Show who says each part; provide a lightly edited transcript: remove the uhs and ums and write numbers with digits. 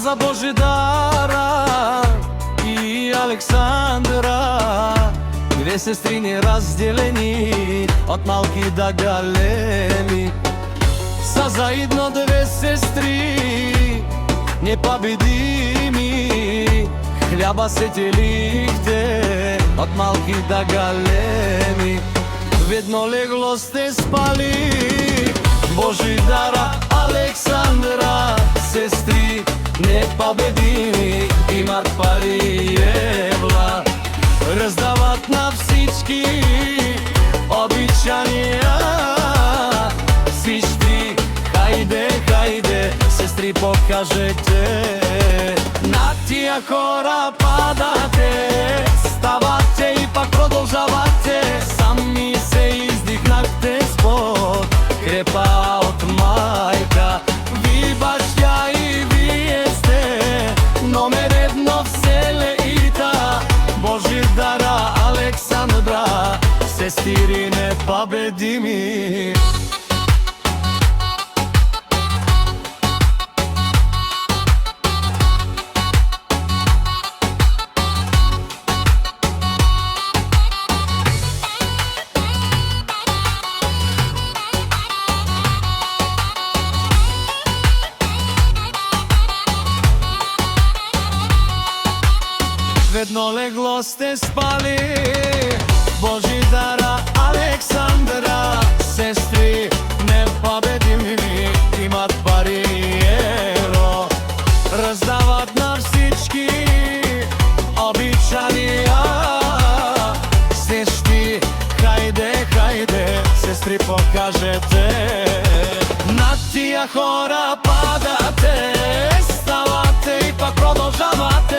Speaker 1: за Божидара и Александра, две сестри неразделени, од малки да големи. Са заедно две сестри непобедими, хляба се делихте од малки да големи. Ведно легло сте спали, Божидара, Александра, сестри непобедими, имат пари и евла, раздават на всички обичания. Всички, хайде, хайде, сестри, покажете. На тия хора падате, ставате и пак продължавате. Сами се издихнахте спод крепа от майка. Ви баща и вие сте номер едно в селеита. Божидара, Александра, сестри непобедими. Ведно легло сте спали, Божидара, Александра, сестри непобедими, имат пари и евро, раздават на всички обичания. Сестри, хайде, хайде, сестри, покажете. На тия хора падате, ставате и пак продължавате.